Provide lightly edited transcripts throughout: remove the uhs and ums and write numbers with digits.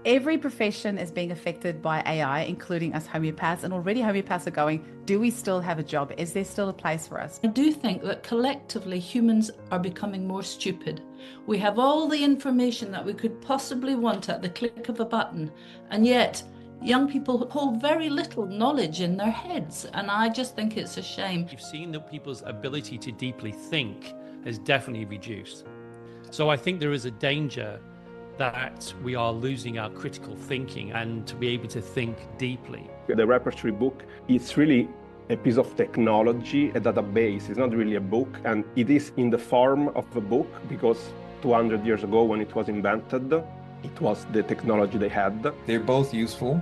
Every profession is being affected by AI, including us homeopaths, and already homeopaths are going, do we still have a job? Is there still a place for us? I do think that collectively humans are becoming more stupid. We have all the information that we could possibly want at the click of a button, and yet young people hold very little knowledge in their heads, and I just think it's a shame. You've seen that people's ability to deeply think has definitely reduced. So I think there is a danger that we are losing our critical thinking and to be able to think deeply. The Repertory book is really a piece of technology, a database. It's not really a book, and it is in the form of a book because 200 years ago when it was invented, it was the technology they had. They're both useful,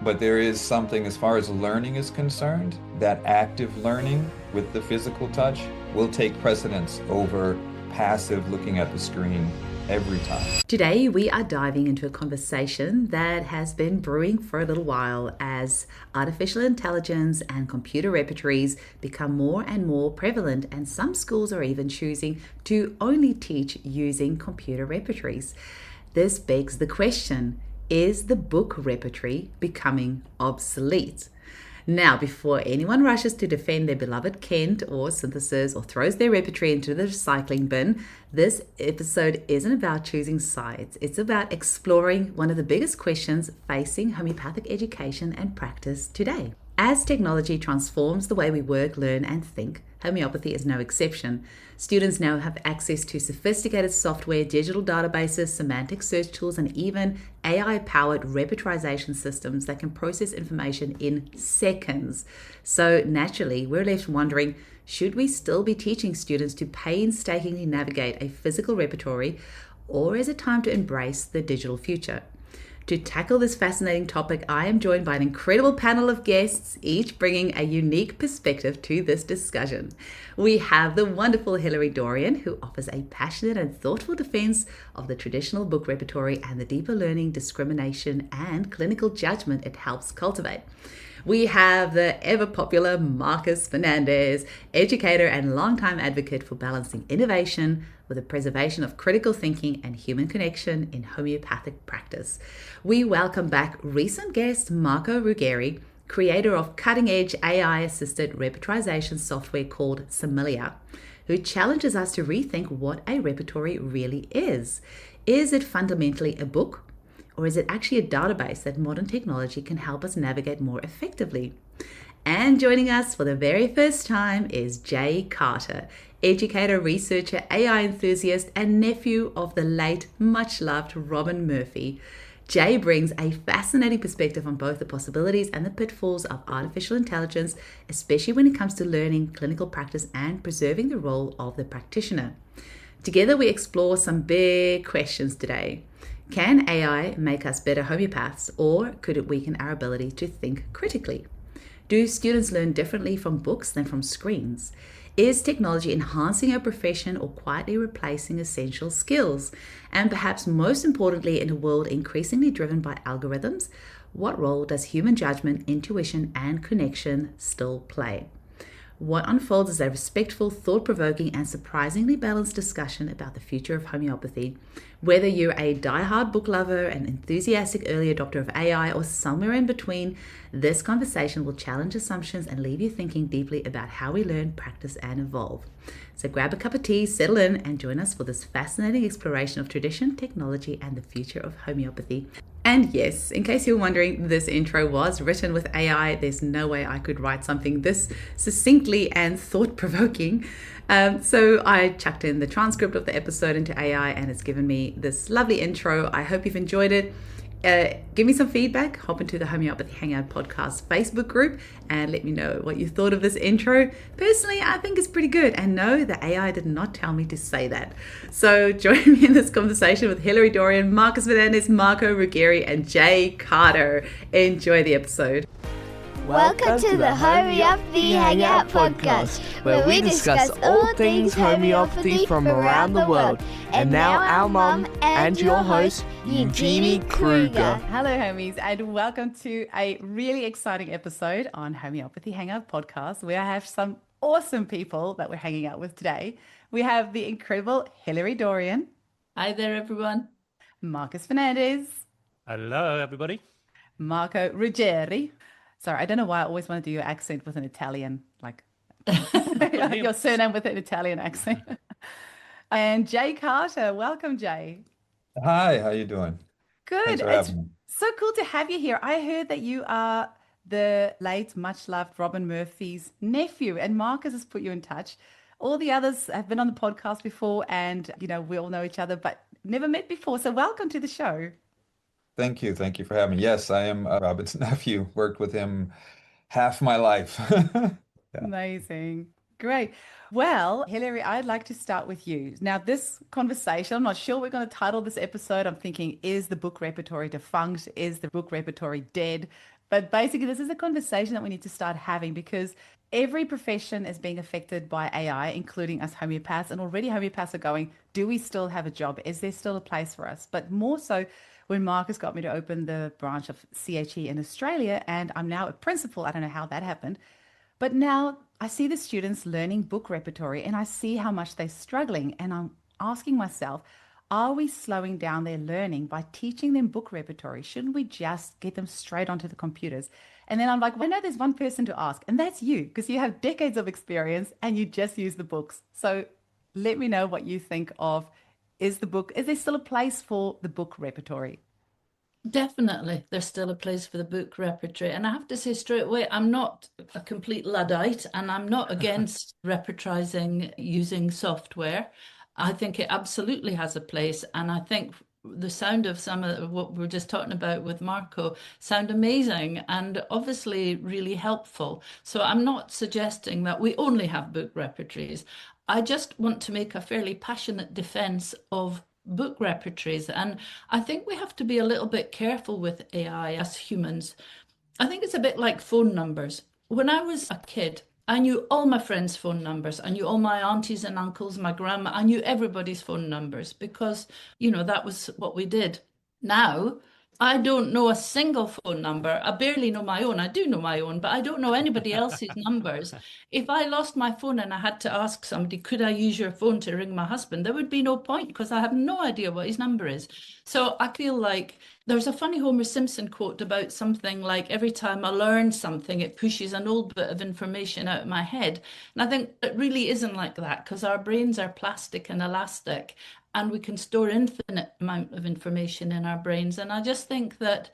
but there is something as far as learning is concerned, that active learning with the physical touch will take precedence over passive looking at the screen every time. Today we are diving into a conversation that has been brewing for a little while as artificial intelligence and computer repertories become more and more prevalent, and some schools are even choosing to only teach using computer repertories. This begs the question, is the book repertory becoming obsolete? Now, before anyone rushes to defend their beloved Kent or synthesis or throws their repertory into the recycling bin, this episode isn't about choosing sides. It's about exploring one of the biggest questions facing homeopathic education and practice today. As technology transforms the way we work, learn, and think, homeopathy is no exception. Students now have access to sophisticated software, digital databases, semantic search tools, and even AI-powered repertorization systems that can process information in seconds. So naturally, we're left wondering, should we still be teaching students to painstakingly navigate a physical repertory, or is it time to embrace the digital future? To tackle this fascinating topic, I am joined by an incredible panel of guests, each bringing a unique perspective to this discussion. We have the wonderful Hilery Dorrian, who offers a passionate and thoughtful defense of the traditional book repertory and the deeper learning, discrimination, and clinical judgment it helps cultivate. We have the ever-popular Marcus Fernandes, educator and longtime advocate for balancing innovation with the preservation of critical thinking and human connection in homeopathic practice. We welcome back recent guest Marco Ruggeri, creator of cutting-edge AI-assisted repertorization software called Similia, who challenges us to rethink what a repertory really is. Is it fundamentally a book? Or is it actually a database that modern technology can help us navigate more effectively? And joining us for the very first time is Jay Carter, educator, researcher, AI enthusiast, and nephew of the late, much-loved Robin Murphy. Jay brings a fascinating perspective on both the possibilities and the pitfalls of artificial intelligence, especially when it comes to learning, clinical practice, and preserving the role of the practitioner. Together, we explore some big questions today. Can AI make us better homeopaths, or could it weaken our ability to think critically? Do students learn differently from books than from screens? Is technology enhancing our profession or quietly replacing essential skills? And perhaps most importantly, in a world increasingly driven by algorithms, what role does human judgment, intuition, and connection still play? What unfolds is a respectful, thought-provoking, and surprisingly balanced discussion about the future of homeopathy. Whether you're a die-hard book lover, an enthusiastic early adopter of AI, or somewhere in between, this conversation will challenge assumptions and leave you thinking deeply about how we learn, practice, and evolve. So grab a cup of tea, settle in, and join us for this fascinating exploration of tradition, technology, and the future of homeopathy. And yes, in case you're wondering, this intro was written with AI. There's no way I could write something this succinctly and thought-provoking. So I chucked in the transcript of the episode into AI, and it's given me this lovely intro. I hope you've enjoyed it. Give me some feedback. Hop into the Homeopathy Hangout podcast Facebook group and let me know what you thought of this intro. Personally, I think it's pretty good. And no, the AI did not tell me to say that. So join me in this conversation with Hilery Dorrian, Marcus Fernandes, Marco Ruggeri, and Jay Carter. Enjoy the episode. Welcome to the Homeopathy Hangout podcast, where we discuss all things homeopathy from around the world. And now our mum and your host, Eugenie Kruger. Hello, homies, and welcome to a really exciting episode on Homeopathy Hangout podcast, where I have some awesome people that we're hanging out with today. We have the incredible Hilery Dorrian. Hi there, everyone. Marcus Fernandes. Hello, everybody. Marco Ruggeri. Sorry, I don't know why I always want to do your accent with an Italian, like your surname with an Italian accent. And Jay Carter. Welcome, Jay. Hi, how you doing? Thanks Good. for It's having me. so cool to have you here. I heard that you are the late, much loved Robin Murphy's nephew, and Marcus has put you in touch. All the others have been on the podcast before, and we all know each other, but never met before. So welcome to the show. Thank you. Thank you for having me. Yes, I am Robin's nephew. Worked with him half my life. Yeah. Amazing. Great. Well, Hilery, I'd like to start with you. Now, this conversation, I'm not sure we're going to title this episode. I'm thinking, is the book repertory defunct? Is the book repertory dead? But basically, this is a conversation that we need to start having because every profession is being affected by AI, including us homeopaths. And already homeopaths are going, do we still have a job? Is there still a place for us? But more so when Marcus got me to open the branch of CHE in Australia, and I'm now a principal. I don't know how that happened. But now I see the students learning book repertory and I see how much they're struggling. And I'm asking myself, are we slowing down their learning by teaching them book repertory? Shouldn't we just get them straight onto the computers? And then I'm like, well, I know there's one person to ask, and that's you, because you have decades of experience and you just use the books. So let me know what you think of, is there still a place for the book repertory? Definitely, there's still a place for the book repertory. And I have to say straight away, I'm not a complete Luddite and I'm not against repertorizing using software. I think it absolutely has a place. And I think the sound of some of what we were just talking about with Marco sound amazing and obviously really helpful. So I'm not suggesting that we only have book repertories. I just want to make a fairly passionate defense of book repertories. And I think we have to be a little bit careful with AI as humans. I think it's a bit like phone numbers. When I was a kid, I knew all my friends' phone numbers. I knew all my aunties and uncles, my grandma. I knew everybody's phone numbers because, that was what we did. Now, I don't know a single phone number. I barely know my own. I do know my own, but I don't know anybody else's numbers. If I lost my phone and I had to ask somebody, could I use your phone to ring my husband? There would be no point because I have no idea what his number is. So I feel like there's a funny Homer Simpson quote about something like, every time I learn something, it pushes an old bit of information out of my head. And I think it really isn't like that because our brains are plastic and elastic and we can store infinite amount of information in our brains. And I just think that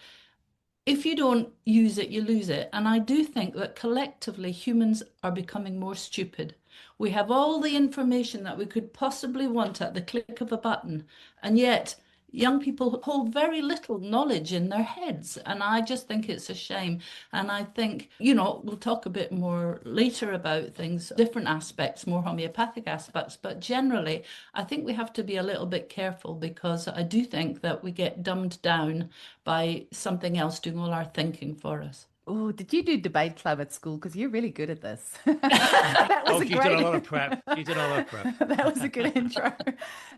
if you don't use it, you lose it. And I do think that collectively humans are becoming more stupid. We have all the information that we could possibly want at the click of a button, and yet young people hold very little knowledge in their heads. And I just think it's a shame. And I think, we'll talk a bit more later about things, different aspects, more homeopathic aspects. But generally, I think we have to be a little bit careful because I do think that we get dumbed down by something else doing all our thinking for us. Oh, did you do debate club at school? Because you're really good at this. That was You did a lot of prep. You did a lot of prep. That was a good intro.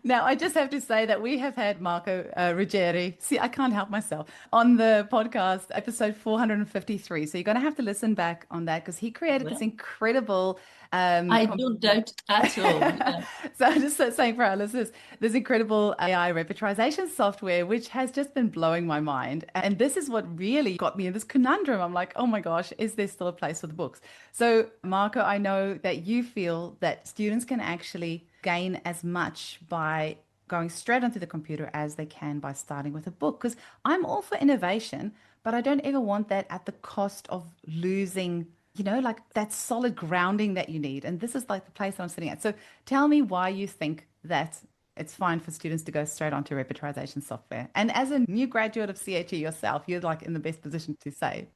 Now, I just have to say that we have had Marco Ruggeri. See, I can't help myself on the podcast, episode 453. So you're going to have to listen back on that because he created this incredible. I don't doubt at all. Yeah. So I'm just saying for our listeners, this incredible AI repertorization software, which has just been blowing my mind. And this is what really got me in this conundrum. I'm like, oh my gosh, is there still a place for the books? So Marco, I know that you feel that students can actually gain as much by going straight onto the computer as they can by starting with a book. Because I'm all for innovation, but I don't ever want that at the cost of losing like that solid grounding that you need. And this is like the place I'm sitting at. So tell me why you think that it's fine for students to go straight onto repertorization software. And as a new graduate of CHE yourself, you're like in the best position to say.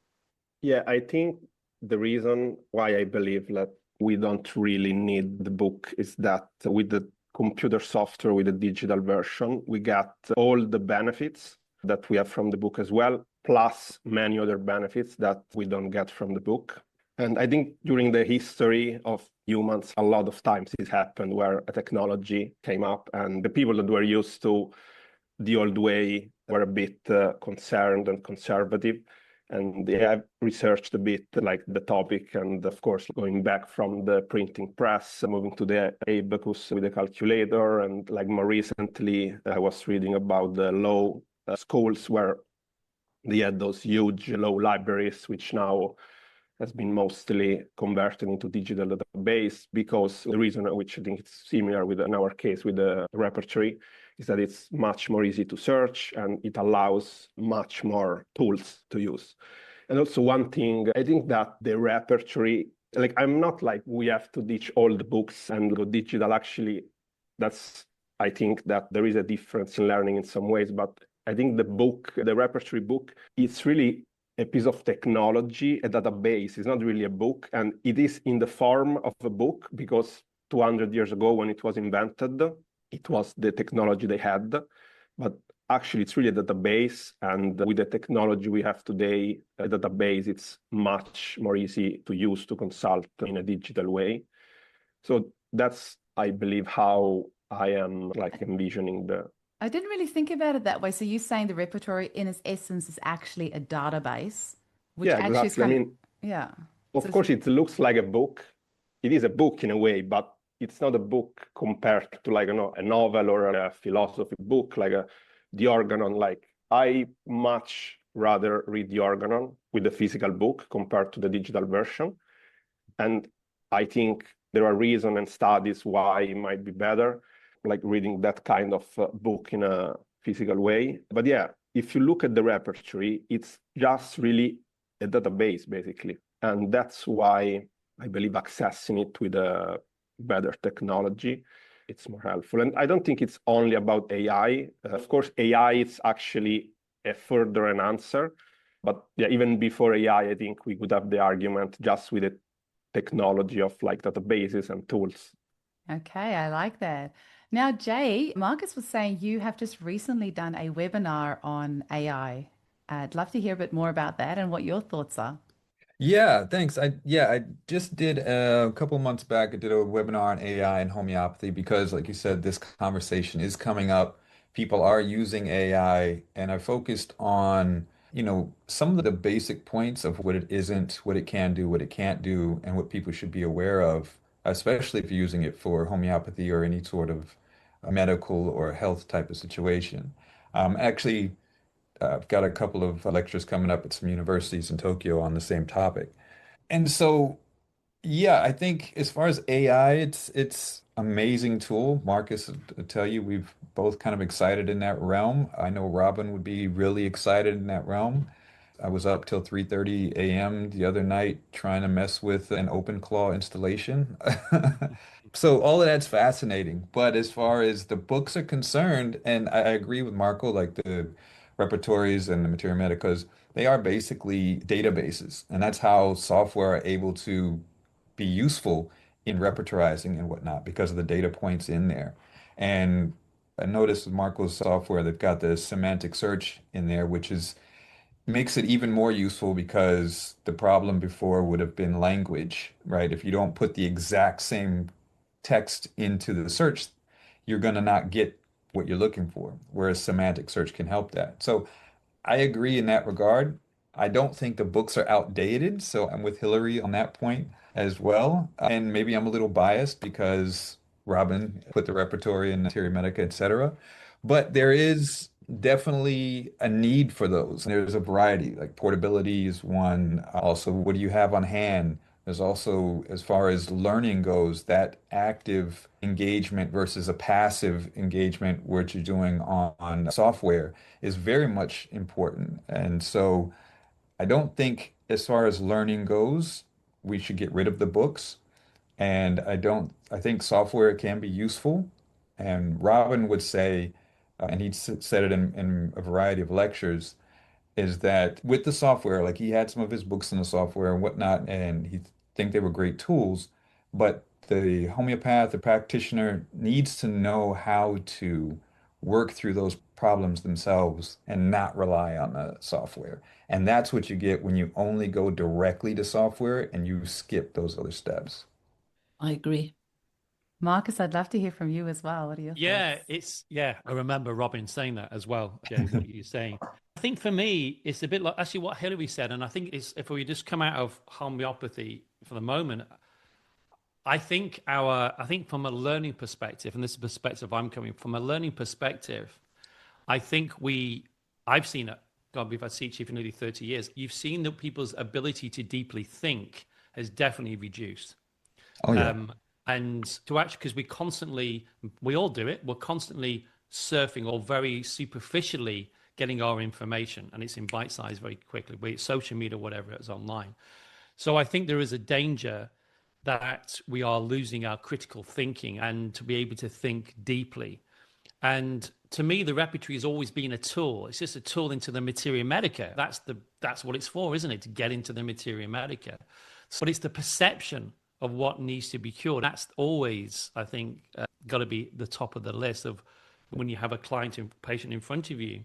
Yeah, I think the reason why I believe that we don't really need the book is that with the computer software, with the digital version, we got all the benefits that we have from the book as well, plus many other benefits that we don't get from the book. And I think during the history of humans, a lot of times it happened where a technology came up and the people that were used to the old way were a bit concerned and conservative. And they have researched a bit like the topic. And of course, going back from the printing press, moving to the abacus with the calculator. And like more recently, I was reading about the law schools where they had those huge law libraries, which now has been mostly converted into digital database, because the reason which I think it's similar with in our case with the repertory is that it's much more easy to search and it allows much more tools to use. And also one thing, I think that the repertory, like I'm not like we have to ditch all the books and go digital. Actually, I think that there is a difference in learning in some ways, but I think the repertory book, it's really a piece of technology, a database. It's not really a book, and it is in the form of a book because 200 years ago when it was invented, it was the technology they had. But actually, it's really a database, and with the technology we have today, a database, it's much more easy to use to consult in a digital way. So that's, I believe, how I am like envisioning the... I didn't really think about it that way. So you're saying the repertory in its essence is actually a database, which Yeah, actually is exactly. I kind mean, yeah. of course, it looks like a book. It is a book in a way, but it's not a book compared to like a novel or a philosophy book, like the Organon. Like I much rather read the Organon with the physical book compared to the digital version. And I think there are reasons and studies why it might be better, like reading that kind of book in a physical way. But yeah, if you look at the repertory, it's just really a database, basically. And that's why I believe accessing it with a better technology, it's more helpful. And I don't think it's only about AI. Of course, AI is actually a further an answer. But yeah, even before AI, I think we could have the argument just with the technology of like databases and tools. Okay, I like that. Now, Jay, Marcus was saying you have just recently done a webinar on AI. I'd love to hear a bit more about that and what your thoughts are. Yeah, thanks. I just did a couple months back. I did a webinar on AI and homeopathy because, like you said, this conversation is coming up. People are using AI, and I focused on, some of the basic points of what it isn't, what it can do, what it can't do, and what people should be aware of, especially if you're using it for homeopathy or any sort of medical or health type of situation. Actually, I've got a couple of lectures coming up at some universities in Tokyo on the same topic. And so, yeah, I think as far as AI, it's amazing tool. Marcus, I tell you, we've both kind of excited in that realm. I know Robin would be really excited in that realm. I was up till 3:30 a.m. the other night trying to mess with an OpenClaw installation. So all of that's fascinating. But as far as the books are concerned, and I agree with Marco, like the repertories and the materia medicas, they are basically databases. And that's how software are able to be useful in repertorizing and whatnot because of the data points in there. And I noticed with Marco's software, they've got the semantic search in there, which is makes it even more useful because the problem before would have been language, right? If you don't put the exact same text into the search, you're going to not get what you're looking for, whereas semantic search can help that. So I agree in that regard. I don't think the books are outdated, so I'm with Hilery on that point as well. And maybe I'm a little biased because Robin put the repertory in Materia Medica, etc. But there is definitely a need for those. There's a variety, like portability is one. Also, what do you have on hand? There's also, as far as learning goes, that active engagement versus a passive engagement, which you're doing on software, is very much important. And so I don't think, as far as learning goes, we should get rid of the books. And I think software can be useful. And Robin would say, and he said it in a variety of lectures, is that with the software, like he had some of his books in the software and whatnot, and he think they were great tools, but the homeopath, the practitioner needs to know how to work through those problems themselves and not rely on the software. And that's what you get when you only go directly to software and you skip those other steps. I agree. Marcus, I'd love to hear from you as well. What are your thoughts? I remember Robin saying that as well, Jay, what you're saying. I think for me, it's a bit like actually what Hilery said, and I think it's if we just come out of homeopathy for the moment, I think from a learning perspective, and this is the perspective I'm coming from a learning perspective, I think I've seen it God, we've had teaching for nearly 30 years. You've seen that people's ability to deeply think has definitely reduced. Oh, yeah. And to actually, because we all do it, we're constantly surfing or very superficially getting our information, and it's in bite size very quickly, be it social media, whatever it is online. So I think there is a danger that we are losing our critical thinking and to be able to think deeply. And to me, the repertory has always been a tool. It's just a tool into the materia medica. That's what it's for, isn't it? To get into the materia medica. But it's the perception of what needs to be cured. That's always, I think, got to be the top of the list of when you have a client and patient in front of you,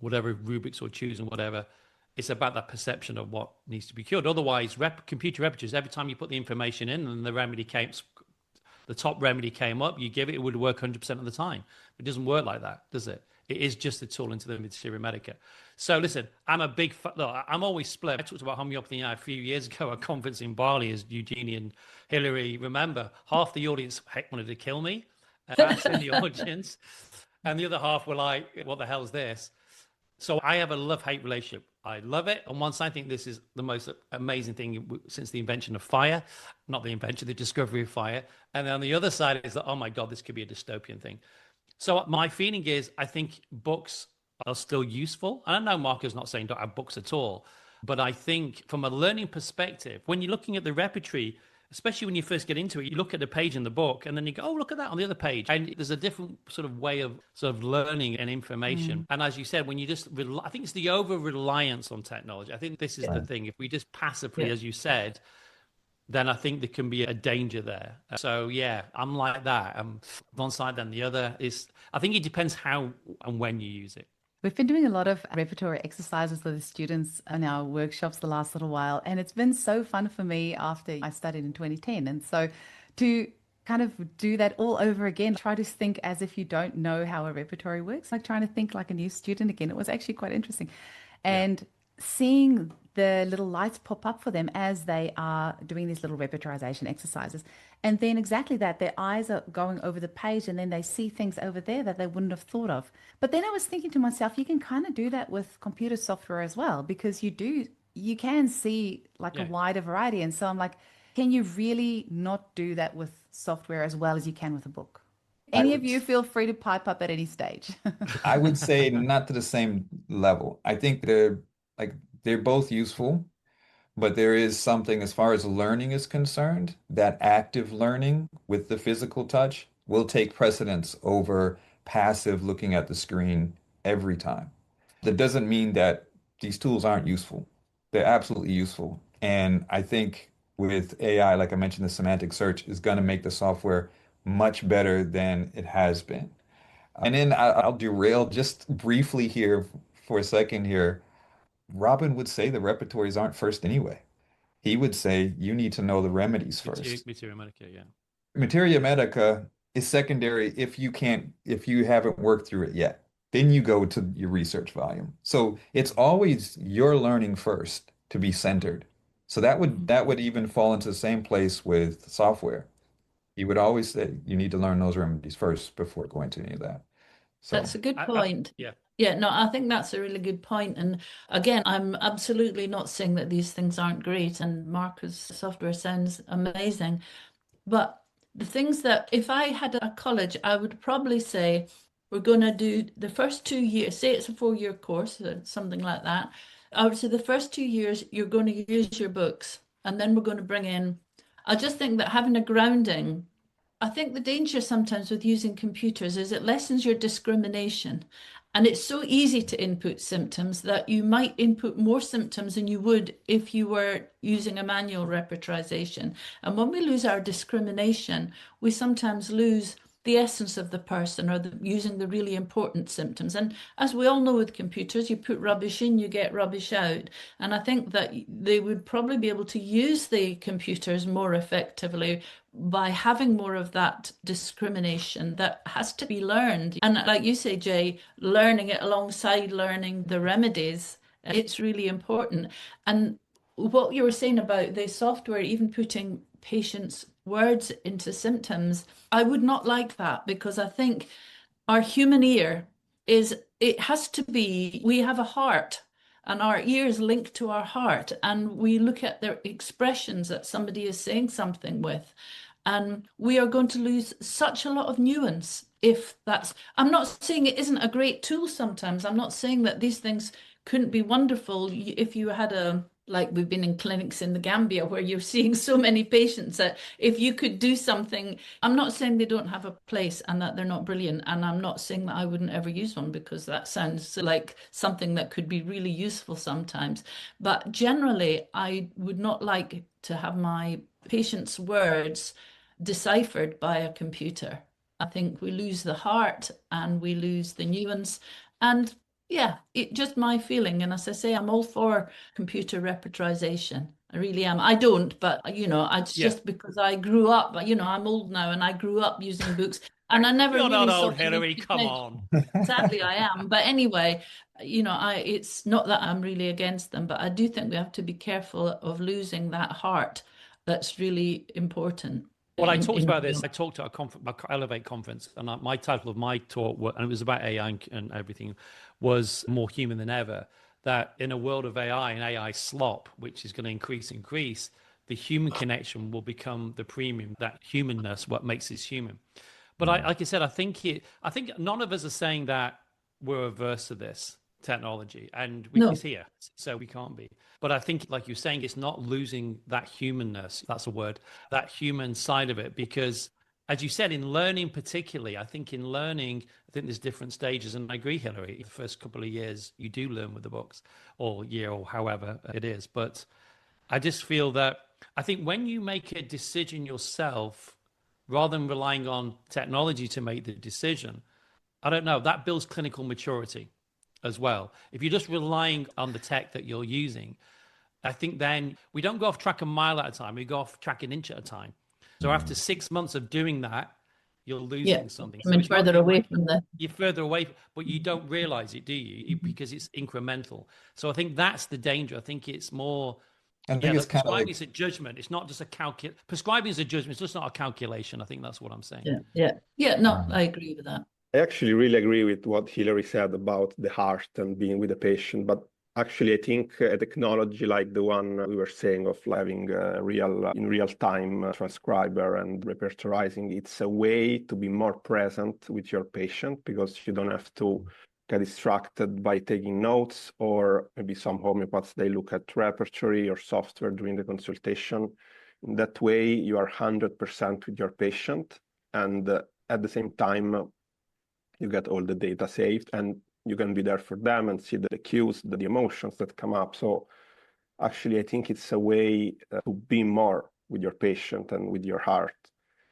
whatever rubrics or choose and whatever. It's about that perception of what needs to be cured. Otherwise, computer repertories, every time you put the information in and the top remedy came up, you give it, it would work 100% of the time. It doesn't work like that, does it? It is just a tool into the materia medica. So listen, I'm a big, look, I'm always split. I talked about homeopathy a few years ago at a conference in Bali, as Eugenie and Hilery remember. Half the audience wanted to kill me. That's in the audience. And the other half were like, what the hell is this? So I have a love-hate relationship. I love it. On one side, I think this is the most amazing thing since the invention of fire, not the invention, the discovery of fire. And then on the other side is that, oh my God, this could be a dystopian thing. So my feeling is, I think books are still useful. And I know Marco's not saying don't have books at all, but I think from a learning perspective, when you're looking at the repertory, especially when you first get into it, you look at the page in the book and then you go, oh, look at that on the other page. And there's a different sort of way of sort of learning and information. And as you said, when you just, I think it's the over-reliance on technology. I think this is the thing. If we just passively, as you said, then I think there can be a danger there. So yeah, I'm like that. I'm one side then the other. I think it depends how and when you use it. We've been doing a lot of repertory exercises with the students in our workshops the last little while, and it's been so fun for me after I studied in 2010. And so to kind of do that all over again, try to think as if you don't know how a repertory works, like trying to think like a new student again. It was actually quite interesting. And seeing the little lights pop up for them as they are doing these little repertorization exercises. And then exactly that, their eyes are going over the page and then they see things over there that they wouldn't have thought of. But then I was thinking to myself, you can kind of do that with computer software as well, because you can see like a wider variety. And so I'm like, can you really not do that with software as well as you can with a book? Any of you feel free to pipe up at any stage. I would say not to the same level. I think they're both useful, but there is something as far as learning is concerned, that active learning with the physical touch will take precedence over passive looking at the screen every time. That doesn't mean that these tools aren't useful. They're absolutely useful. And I think with AI, like I mentioned, the semantic search is going to make the software much better than it has been. And then I'll derail just briefly here for a second here. Robin would say the repertories aren't first anyway. He would say you need to know the remedies first. Materia medica, yeah. Materia medica is secondary if you haven't worked through it yet. Then you go to your research volume. So it's always your learning first to be centered. So that would even fall into the same place with software. He would always say you need to learn those remedies first before going to any of that. So that's a good point. Yeah, no, I think that's a really good point. And again, I'm absolutely not saying that these things aren't great, and Marco's software sounds amazing. But the things that if I had a college, I would probably say we're going to do the first 2 years, say it's a 4-year course, something like that. I would say the first 2 years, you're going to use your books, and then we're going to bring in, I just think that having a grounding, I think the danger sometimes with using computers is it lessens your discrimination. And it's so easy to input symptoms that you might input more symptoms than you would if you were using a manual repertorization. And when we lose our discrimination, we sometimes lose the essence of the person or using the really important symptoms. And as we all know with computers, you put rubbish in, you get rubbish out. And I think that they would probably be able to use the computers more effectively by having more of that discrimination that has to be learned. And like you say, Jay, learning it alongside learning the remedies, it's really important. And what you were saying about the software, even putting patients' words into symptoms, I would not like that, because I think our human ear is it has to be, we have a heart and our ears linked to our heart, and we look at their expressions that somebody is saying something with. And we are going to lose such a lot of nuance if that's, I'm not saying it isn't a great tool sometimes. I'm not saying that these things couldn't be wonderful if you had like we've been in clinics in the Gambia where you're seeing so many patients that if you could do something, I'm not saying they don't have a place and that they're not brilliant. And I'm not saying that I wouldn't ever use one, because that sounds like something that could be really useful sometimes. But generally, I would not like to have my patients' words deciphered by a computer. I think we lose the heart and we lose the nuance. And yeah, it just my feeling. And as I say, I'm all for computer repertorization. I really am. I don't, but it's just because I grew up, I'm old now and I grew up using books and I never You're really not saw old, Hilery, come on. Sadly, I am. But anyway, it's not that I'm really against them, but I do think we have to be careful of losing that heart that's really important. Well, I talked about this. I talked at a Elevate conference, and my title of my talk, and it was about AI and everything, was More Human Than Ever. That in a world of AI and AI slop, which is going to increase, the human connection will become the premium. That humanness, what makes us human. But like I said, I think none of us are saying that we're averse to this technology, and it's here, so we can't be. But I think, like you're saying, it's not losing that humanness. That's a word, that human side of it, because as you said, in learning particularly, I think there's different stages. And I agree, Hilery, the first couple of years, you do learn with the books, or year, or however it is. But I just feel that, I think when you make a decision yourself, rather than relying on technology to make the decision, I don't know, that builds clinical maturity as well. If you're just relying on the tech that you're using, I think then we don't go off track a mile at a time, we go off track an inch at a time. So after 6 months of doing that, you're losing something. So further away from you're further away, but you don't realize it, do you? Because it's incremental. So I think that's the danger. I think it's more, prescribing is a judgment. It's not just prescribing is a judgment. It's just not a calculation. I think that's what I'm saying. No, I agree with that. I actually really agree with what Hilery said about the heart and being with the patient. But actually, I think a technology like the one we were saying of having in real time transcriber and repertorizing, it's a way to be more present with your patient, because you don't have to get distracted by taking notes, or maybe some homeopaths, they look at repertory or software during the consultation. In that way, you are 100% with your patient, and at the same time, you get all the data saved, and you can be there for them and see the cues, the emotions that come up. So actually, I think it's a way to be more with your patient and with your heart.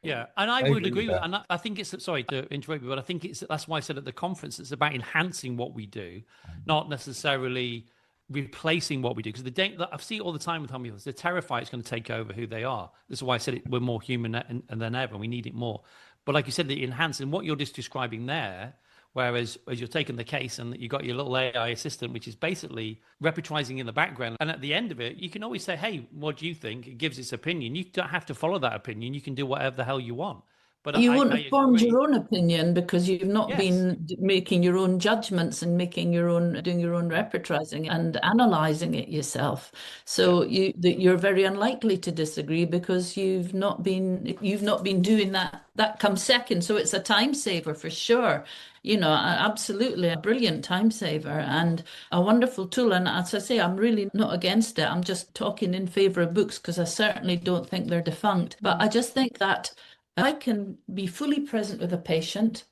Yeah, and I would agree with that. And I think it's, sorry to interrupt you, but I think that's why I said at the conference, it's about enhancing what we do, not necessarily replacing what we do. Because I see it all the time with homeopaths, they're terrified it's going to take over who they are. This is why I said we're more human than ever, and we need it more. But like you said, the enhancing, what you're just describing there, whereas as you're taking the case and you got your little AI assistant, which is basically repertorizing in the background. And at the end of it, you can always say, hey, what do you think? It gives its opinion. You don't have to follow that opinion. You can do whatever the hell you want. But you wouldn't have formed your own opinion because you've not been making your own judgments and doing your own repertorizing and analyzing it yourself. So you're very unlikely to disagree because you've not been doing that. That comes second. So it's a time saver for sure. Absolutely a brilliant time saver and a wonderful tool. And as I say, I'm really not against it. I'm just talking in favor of books because I certainly don't think they're defunct. But I just think that I can be fully present with a patient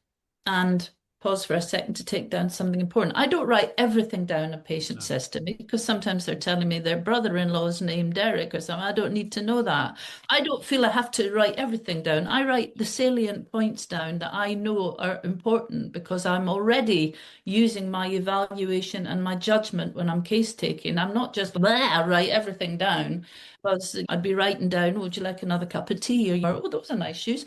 and pause for a second to take down something important. I don't write everything down a patient says to me because sometimes they're telling me their brother-in-law is named Derek or something. I don't need to know that. I don't feel I have to write everything down. I write the salient points down that I know are important because I'm already using my evaluation and my judgment when I'm case taking. I'm not just write everything down. Because I'd be writing down, would you like another cup of tea? Or, those are nice shoes.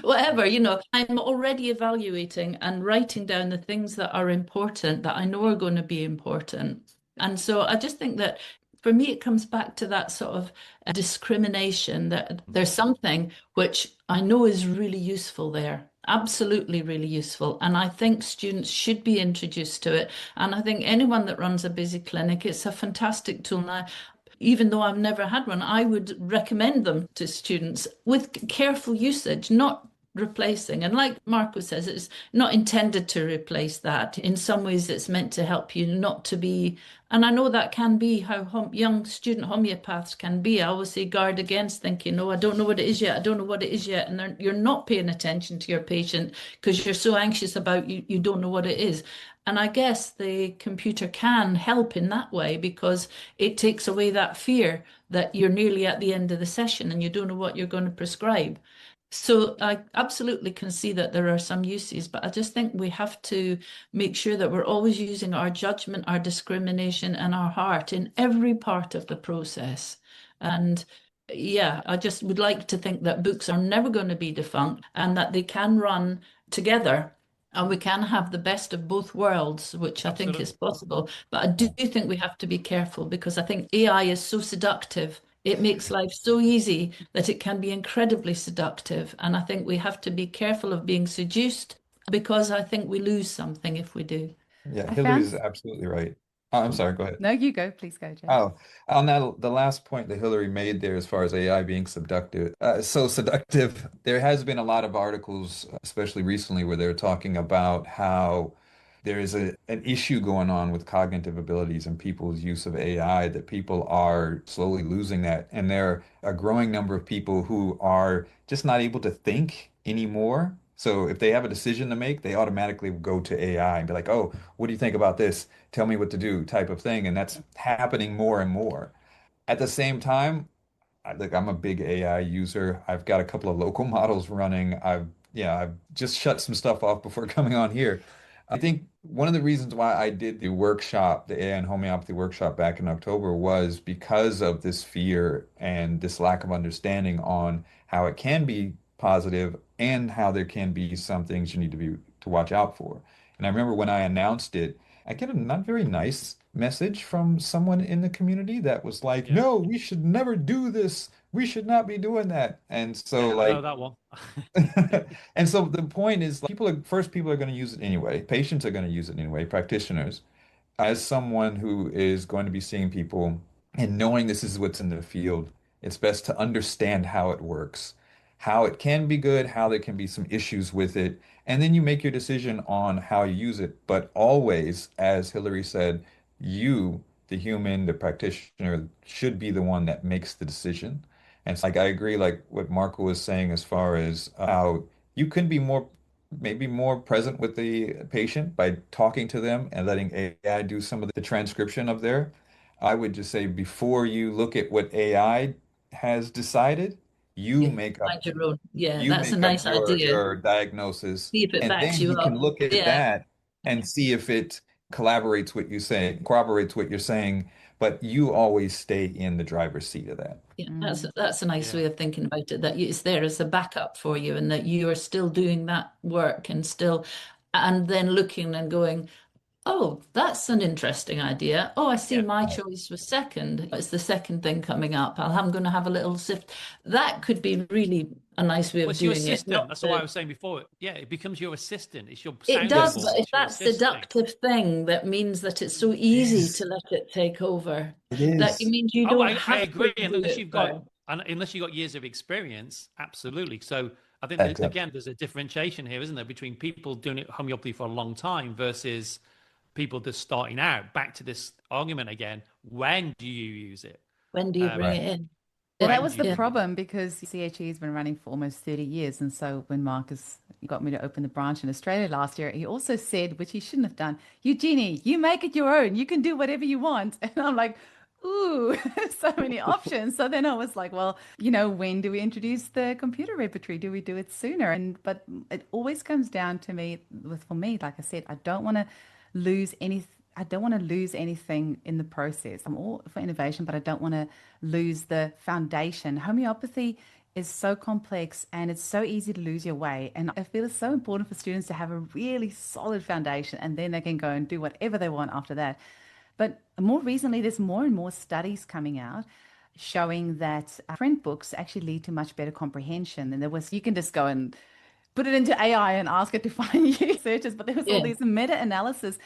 Whatever, I'm already evaluating and writing down the things that are important that I know are going to be important. And so I just think that for me, it comes back to that sort of discrimination that there's something which I know is really useful there. absolutely really useful. And I think students should be introduced to it. And I think anyone that runs a busy clinic, it's a fantastic tool. Now, even though I've never had one, I would recommend them to students with careful usage, not replacing. And like Marco says, it's not intended to replace that. In some ways, it's meant to help you not to be. And I know that can be how young student homeopaths can be. I always say guard against thinking, oh, I don't know what it is yet. I don't know what it is yet. And you're not paying attention to your patient because you're so anxious about you don't know what it is. And I guess the computer can help in that way because it takes away that fear that you're nearly at the end of the session and you don't know what you're going to prescribe. So I absolutely can see that there are some uses, but I just think we have to make sure that we're always using our judgment, our discrimination, and our heart in every part of the process. And yeah, I just would like to think that books are never going to be defunct and that they can run together and we can have the best of both worlds, which I think is possible. But I do think we have to be careful because I think AI is so seductive. It makes life so easy that it can be incredibly seductive. And I think we have to be careful of being seduced because I think we lose something if we do. Yeah, I Hilery found. is absolutely right. Oh, I'm sorry, go ahead. No, you go. Please go, Jay. Oh, on that, the last point that Hilery made there, as far as AI being seductive, so seductive, there has been a lot of articles, especially recently, where they're talking about how there is an issue going on with cognitive abilities and people's use of AI, that people are slowly losing that. And there are a growing number of people who are just not able to think anymore. So if they have a decision to make, they automatically go to AI and be like, oh, what do you think about this? Tell me what to do type of thing. And that's happening more and more. At the same time, I'm a big AI user. I've got a couple of local models running. I've just shut some stuff off before coming on here. I think one of the reasons why I did the workshop, the AI and homeopathy workshop back in October, was because of this fear and this lack of understanding on how it can be positive and how there can be some things you need to watch out for. And I remember when I announced it, I get a not very nice message from someone in the community that was like, Yeah. no, we should never do this. We should not be doing that. And so Yeah, I know that one. and so the point is people are going to use it anyway. Patients are going to use it anyway, practitioners. As someone who is going to be seeing people and knowing this is what's in the field, it's best to understand how it works, how it can be good, how there can be some issues with it, and then you make your decision on how you use it. But always, as Hilery said, you, the human, the practitioner, should be the one that makes the decision. And so, like I agree, like what Marco was saying, as far as how you can be maybe more present with the patient by talking to them and letting AI do some of the transcription of their. I would just say before you look at what AI has decided, you You make up find your own. Yeah, you that's a make up nice idea. your diagnosis, See if it and backs then you you can up. look at Yeah. that and see if it corroborates what you're saying, but you always stay in the driver's seat of that. Yeah, Mm. that's a nice Yeah. way of thinking about it, that it's there as a backup for you and that you are still doing that work and still and then looking and going, oh, that's an interesting idea. Oh, I see Yeah. my choice was second. It's the second thing coming up. I'm going to have a little sift. That could be really a nice way Well, of it's your doing it. assistant. Not That's what I the, was saying before. Yeah, it becomes your assistant. It's your it sounding does, Yes, but board. it's It's your that assisting. seductive thing that means that it's so it easy is. to let it take over. It That it is. means you Oh, don't I have to agree. do it first. Unless you've got years of experience, absolutely. So I think that, Exactly. again, there's a differentiation here, isn't there, between people doing it homeopathy for a long time versus people just starting out. Back to this argument again: when do you use it? When do you bring Right. it in? Well, Yeah, that When was do you the yeah. bring it in? problem because CHE has been running for almost 30 years. And so when Marcus got me to open the branch in Australia last year, he also said, which he shouldn't have done, Eugenie, you make it your own. You can do whatever you want. And I'm like, ooh, so many options. So then I was like, well, when do we introduce the computer repertory? Do we do it sooner? But it always comes down to me, for me, like I said, I don't want to lose any. I don't want to lose anything in the process. I'm all for innovation, but I don't want to lose the foundation. Homeopathy is so complex and it's so easy to lose your way. And I feel it's so important for students to have a really solid foundation and then they can go and do whatever they want after that. But more recently, there's more and more studies coming out showing that print books actually lead to much better comprehension. And you can just go and put it into AI and ask it to find you searches. But there was all Yeah. these meta-analysis,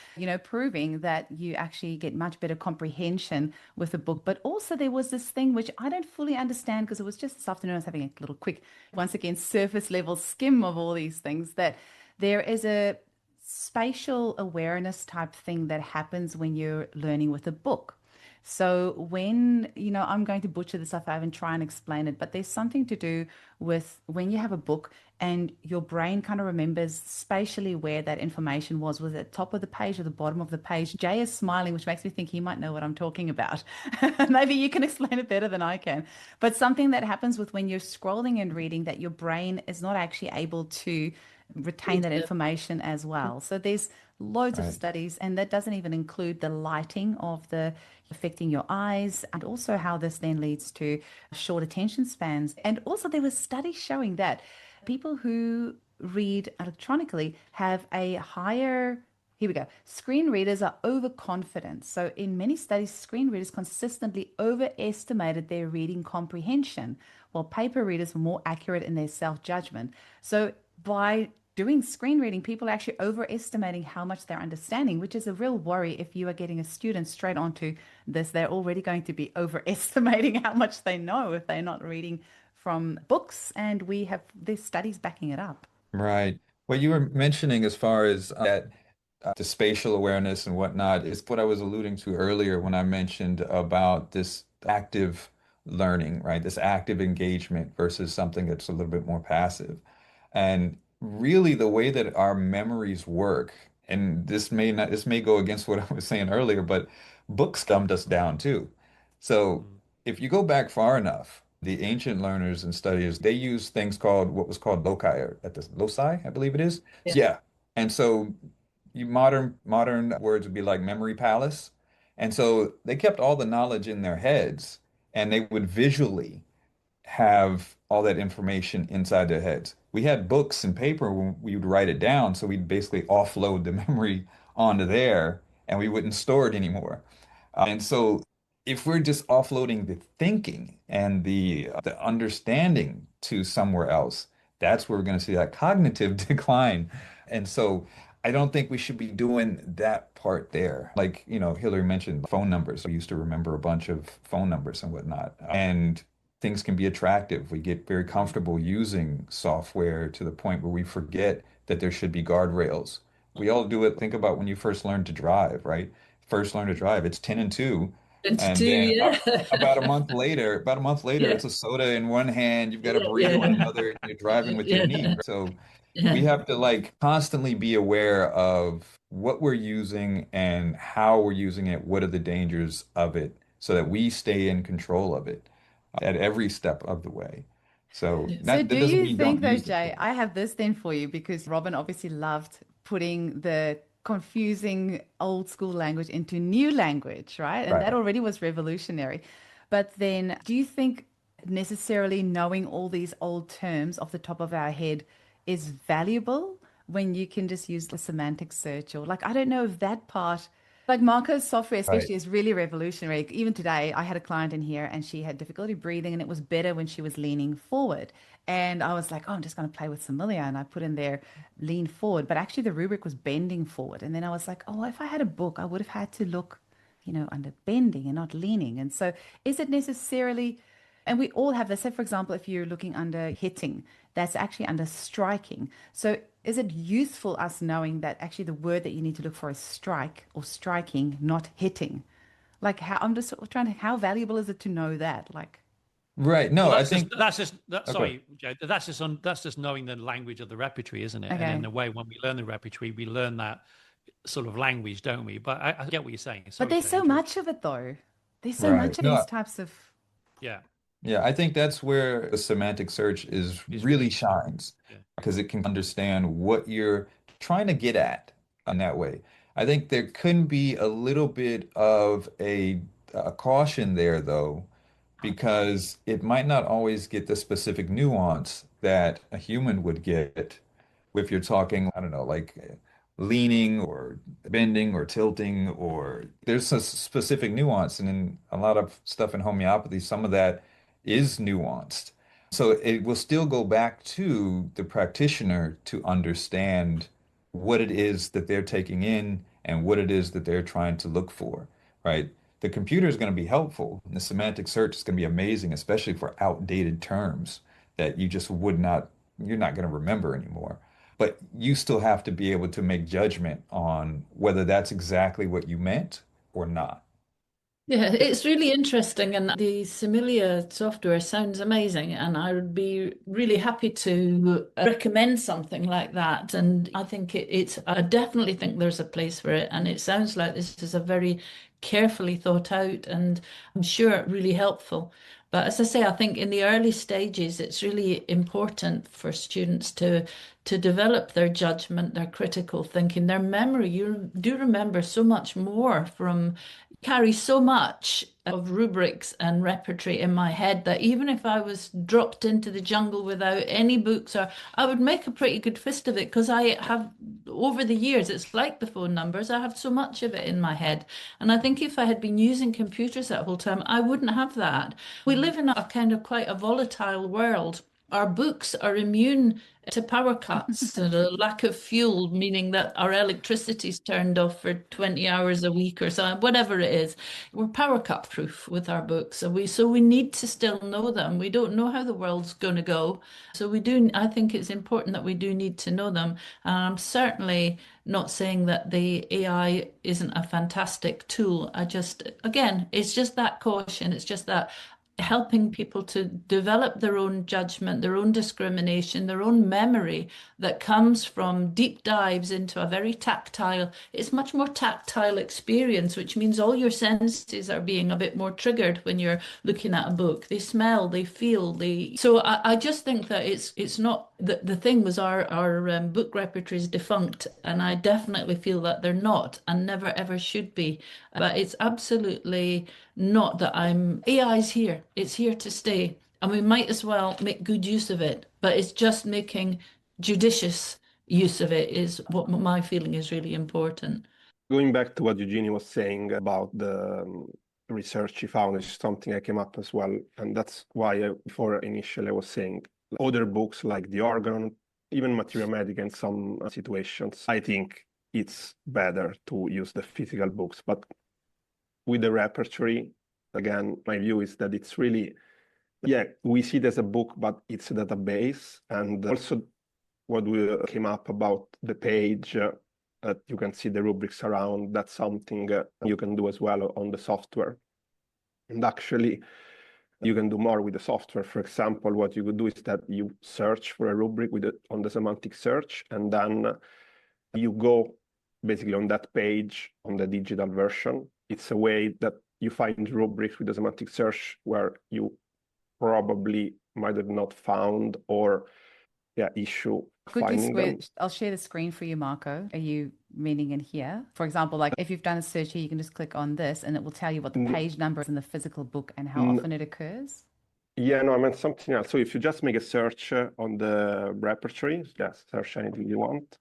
proving that you actually get much better comprehension with a book. But also there was this thing which I don't fully understand because it was just this afternoon I was having a little quick, once again, surface level skim of all these things, that there is a spatial awareness type thing that happens when you're learning with a book. So when, I'm going to butcher this stuff out and try and explain it, but there's something to do with when you have a book and your brain kind of remembers spatially where that information was it top of the page or the bottom of the page? Jay is smiling, which makes me think he might know what I'm talking about. Maybe you can explain it better than I can. But something that happens with when you're scrolling and reading, that your brain is not actually able to retain that information as well. So there's loads of Right. studies, and that doesn't even include the lighting of the affecting your eyes, and also how this then leads to short attention spans. And also there was studies showing that people who read electronically have a higher, here we go, screen readers are overconfident. So in many studies, screen readers consistently overestimated their reading comprehension, while paper readers were more accurate in their self-judgment. So by doing screen reading, people are actually overestimating how much they're understanding, which is a real worry. If you are getting a student straight onto this, they're already going to be overestimating how much they know if they're not reading from books. And we have these studies backing it up. Right. What you were mentioning as far as that the spatial awareness and whatnot is what I was alluding to earlier when I mentioned about this active learning, right? This active engagement versus something that's a little bit more passive. And really the way that our memories work, and this may go against what I was saying earlier, but books dumbed us down too. So Mm. if you go back far enough, the ancient learners and studiers, they use things called what was called loci, or at the loci, I believe it is. Yeah. Yeah. And so you modern words would be like memory palace. And so they kept all the knowledge in their heads and they would visually have all that information inside their heads. We had books and paper when we would write it down, so we'd basically offload the memory onto there and we wouldn't store it anymore. And so if we're just offloading the thinking and the understanding to somewhere else, that's where we're going to see that cognitive decline. And so I don't think we should be doing that part there. Like, Hillary mentioned phone numbers. We used to remember a bunch of phone numbers and whatnot. And things can be attractive. We get very comfortable using software to the point where we forget that there should be guardrails. We all do it. Think about when you first learned to drive, right? First learned to drive, it's 10 and 2. Into And two, then yeah. about a month later, Yeah, it's a soda in one hand, you've got a yeah, burrito in yeah, another, and you're driving with your knee. yeah, So we yeah. have to like constantly be aware of what we're using and how we're using it. What are the dangers of it so that we stay in control of it at every step of the way. So So that do doesn't you mean think don't though, use the Jay, tool. I have this then for you, because Robin obviously loved putting the confusing old school language into new language, right? And that Right. already was revolutionary. But then do you think necessarily knowing all these old terms off the top of our head is valuable when you can just use the semantic search? Or like, I don't know if that part, like Marco's software Right. especially, is really revolutionary. Even today, I had a client in here and she had difficulty breathing, and it was better when she was leaning forward. And I was like, oh, I'm just going to play with Similia. And I put in there lean forward. But actually, the rubric was bending forward. And then I was like, oh, if I had a book, I would have had to look, under bending and not leaning. And so, is it necessarily, and we all have this. Say, for example, if you're looking under hitting, that's actually under striking. So, is it useful us knowing that actually the word that you need to look for is strike or striking, not hitting? Like, how, I'm just trying to, how valuable is it to know that? Like, Right. Well, No, I think okay. sorry, Joe, that's just knowing the language of the repertory, isn't it? And in okay. a way, when we learn the repertory, we learn that sort of language, don't we? But I get what you're saying. But Sorry there's to so interrupt. much of it, though. There's so Right. much of these No, types of. Yeah, yeah, I think that's where the semantic search is it's really really useful. shines Yeah. because it can understand what you're trying to get at in that way. I think there could be a little bit of a caution there, though, because it might not always get the specific nuance that a human would get if you're talking, I don't know, like leaning or bending or tilting, or there's a specific nuance. And in a lot of stuff in homeopathy, some of that is nuanced. So it will still go back to the practitioner to understand what it is that they're taking in and what it is that they're trying to look for, right? The computer is going to be helpful. And the semantic search is going to be amazing, especially for outdated terms that you just you're not going to remember anymore. But you still have to be able to make judgment on whether that's exactly what you meant or not. Yeah, it's really interesting, and the Similia software sounds amazing, and I would be really happy to recommend something like that. And I think I definitely think there's a place for it, and it sounds like this is a very carefully thought out, and I'm sure really helpful. But as I say, I think in the early stages, it's really important for students to develop their judgment, their critical thinking, their memory. You do remember so much more from carry so much of rubrics and repertory in my head that even if I was dropped into the jungle without any books, or I would make a pretty good fist of it, because I have, over the years, it's like the phone numbers, I have so much of it in my head. And I think if I had been using computers that whole time, I wouldn't have that. We live in a kind of quite a volatile world. Our books are immune to power cuts and a lack of fuel, meaning that our electricity is turned off for 20 hours a week or so, whatever it is. We're power cut proof with our books. So we need to still know them. We don't know how the world's going to go. So I think it's important that we do need to know them. And I'm certainly not saying that the AI isn't a fantastic tool. Again, it's just that caution. It's just that helping people to develop their own judgment, their own discrimination, their own memory that comes from deep dives into a very it's much more tactile experience, which means all your senses are being a bit more triggered when you're looking at a book. They smell, they feel, so I just think that it's not, the thing was our book repertory is defunct, and I definitely feel that they're not and never ever should be. But it's absolutely not that AI's here. It's here to stay. And we might as well make good use of it. But it's just making judicious use of it is what my feeling is really important. Going back to what Eugenie was saying about the research he found, is something I came up as well. And that's why before initially I was saying other books like The Organ, even Materia Medica in some situations, I think it's better to use the physical books. But with the repertory, again, my view is that it's really, we see it as a book, but it's a database. And also what we came up about the page, that you can see the rubrics around, that's something you can do as well on the software. And actually, you can do more with the software. For example, what you could do is that you search for a rubric on the semantic search, and then you go basically on that page on the digital version. It's a way that you find rubrics with the semantic search where you probably might have not found or issue finding them. I'll share the screen for you, Marco. Are you meaning in here? For example, like if you've done a search here, you can just click on this and it will tell you what the page number is in the physical book and how often it occurs. Yeah, no, I meant something else. So if you just make a search on the repertory, search anything you want.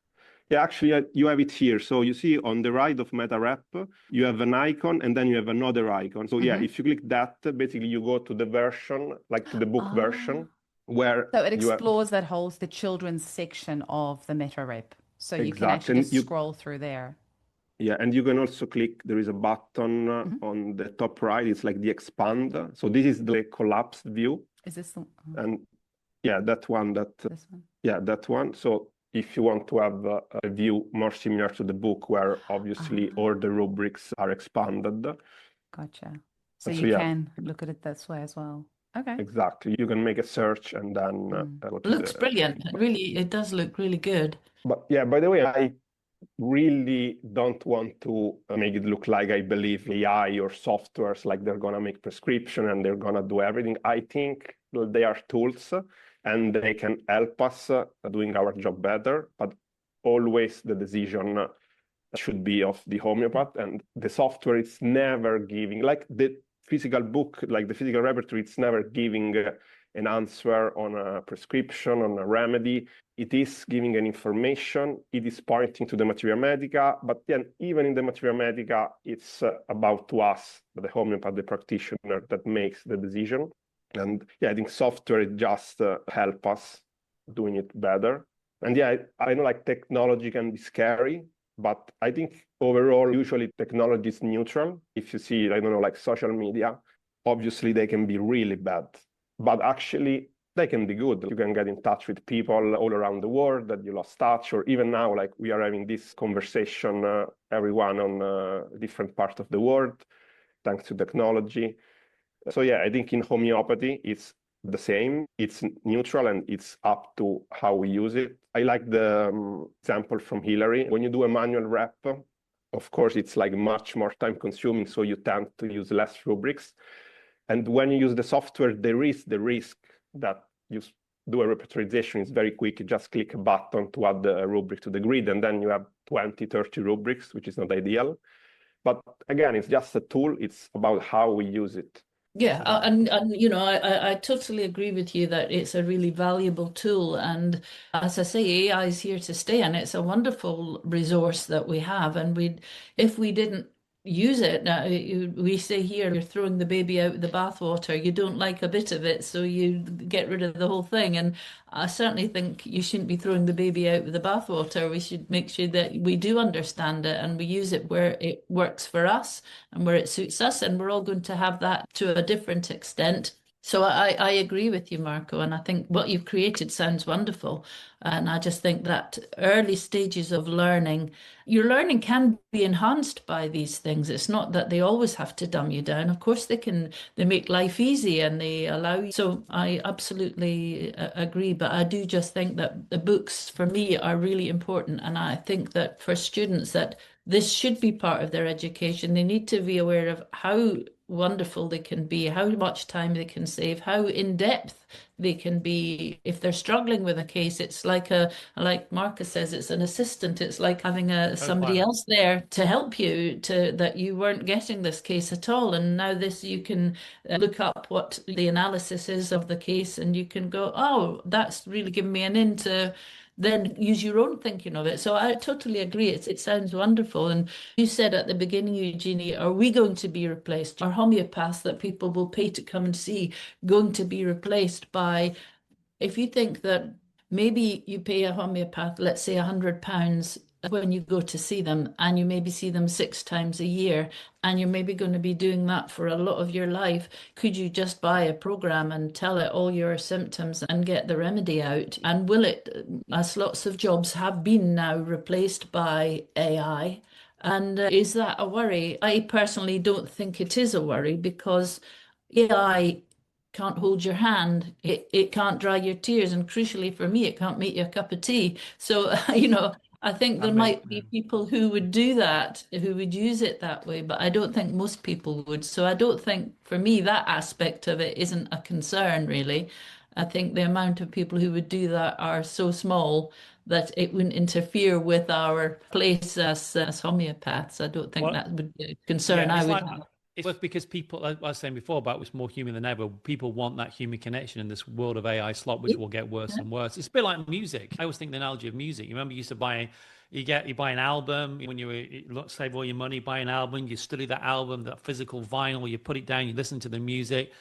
Yeah, actually, you have it here. So you see on the right of MetaRep, you have an icon and then you have another icon. So if you click that, basically you go to the version, like to the book version, where so it explores the children's section of the MetaRep. So you can actually just scroll through there. Yeah, and you can also click, there is a button on the top right, it's like the expand. So this is the collapsed view. Is this the And that one. This one? Yeah, that one. So if you want to have a view more similar to the book, where obviously all the rubrics are expanded. Gotcha. So you can look at it this way as well. Okay. Exactly. You can make a search and then it looks brilliant. It does look really good. But yeah, by the way, I really don't want to make it look like I believe AI or softwares like they're gonna make prescription and they're gonna do everything. I think they are tools and they can help us doing our job better, but always the decision should be of the homeopath, and the software is never giving, like the physical book, like the physical repertory, it's never giving an answer on a prescription, on a remedy. It is giving an information, it is pointing to the Materia Medica, but then even in the Materia Medica, it's about to us, the homeopath, the practitioner, that makes the decision. And yeah, I think software just help us doing it better. And yeah, I know like technology can be scary, but I think overall, usually technology is neutral. If you see, I don't know, like social media, obviously they can be really bad, but actually they can be good. You can get in touch with people all around the world that you lost touch, or even now, like we are having this conversation, everyone on different parts of the world, thanks to technology. So yeah, I think in homeopathy, it's the same. It's neutral and it's up to how we use it. I like the example from Hilery. When you do a manual rep, of course, it's like much more time consuming, so you tend to use less rubrics. And when you use the software, there is the risk that you do a repertorization. It's very quick. You just click a button to add the rubric to the grid, and then you have 20, 30 rubrics, which is not ideal. But again, it's just a tool. It's about how we use it. Yeah, and you know, I totally agree with you that it's a really valuable tool. And as I say, AI is here to stay, and it's a wonderful resource that we have. And if we didn't use it, now we say here, you're throwing the baby out with the bathwater. You don't like a bit of it, so you get rid of the whole thing. And I certainly think you shouldn't be throwing the baby out with the bathwater. We should make sure that we do understand it and we use it where it works for us and where it suits us. And we're all going to have that to a different extent. So I agree with you, Marco, and I think what you've created sounds wonderful. And I just think that early stages of learning, your learning can be enhanced by these things. It's not that they always have to dumb you down. Of course, they make life easy and they allow you. So I absolutely agree. But I do just think that the books for me are really important. And I think that for students that this should be part of their education. They need to be aware of how wonderful they can be, how much time they can save, how in-depth they can be. If they're struggling with a case, it's like Marcus says, it's an assistant. It's like having somebody else there to help you that you weren't getting this case at all. And now you can look up what the analysis is of the case, and you can go, oh, that's really given me an in to then use your own thinking of it. So I totally agree. It sounds wonderful. And you said at the beginning, Eugenie, are we going to be replaced? Are homeopaths that people will pay to come and see going to be replaced by, if you think that maybe you pay a homeopath, let's say £100 when you go to see them, and you maybe see them 6 times a year, and you're maybe going to be doing that for a lot of your life. Could you just buy a program and tell it all your symptoms and get the remedy out? And will it, as lots of jobs have been now replaced by AI? And is that a worry? I personally don't think it is a worry, because AI can't hold your hand. It can't dry your tears. And crucially for me, it can't make you a cup of tea. So, I think there might be people who would do that, who would use it that way, but I don't think most people would. So I don't think, for me, that aspect of it isn't a concern, really. I think the amount of people who would do that are so small that it wouldn't interfere with our place as homeopaths. I don't think that would be a concern I would have. It's because people, as I was saying before, about it's more human than ever. People want that human connection in this world of AI slop, which will get worse and worse. It's a bit like music. I always think the analogy of music. You remember you used to buy an album when you save all your money, buy an album, you study that album, that physical vinyl, you put it down, you listen to the music.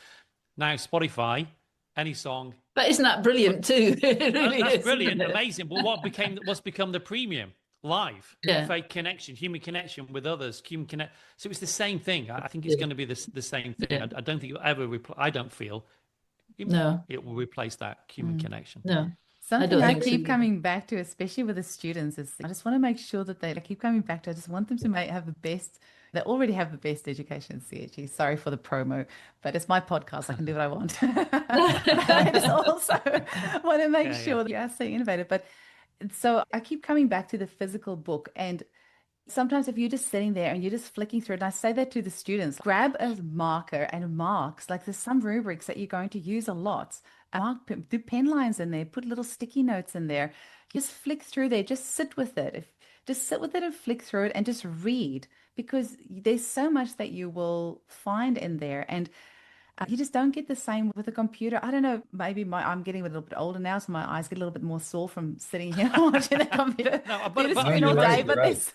Now Spotify, any song. But isn't that brilliant too? It really that's is, brilliant, amazing. But what's become the premium? Live, fake connection, human connection with others, human connect. So it's the same thing. I think it's going to be the same thing. Yeah. I don't think it'll ever I don't feel it will replace that human connection. No. Something I keep coming back to, especially with the students, is I just want to make sure that they keep coming back to. I just want them to have the best. They already have the best education in CHE. Sorry for the promo, but it's my podcast. I can do what I want. I just also want to make sure that you are staying innovative. But so I keep coming back to the physical book, and sometimes if you're just sitting there and you're just flicking through it, and I say that to the students, grab a marker and marks. Like there's some rubrics that you're going to use a lot. Do pen lines in there, put little sticky notes in there. Just flick through there, just sit with it. Just sit with it and flick through it and just read, because there's so much that you will find in there. And you just don't get the same with a computer. I don't know, maybe I'm getting a little bit older now, so my eyes get a little bit more sore from sitting here watching the computer. But there's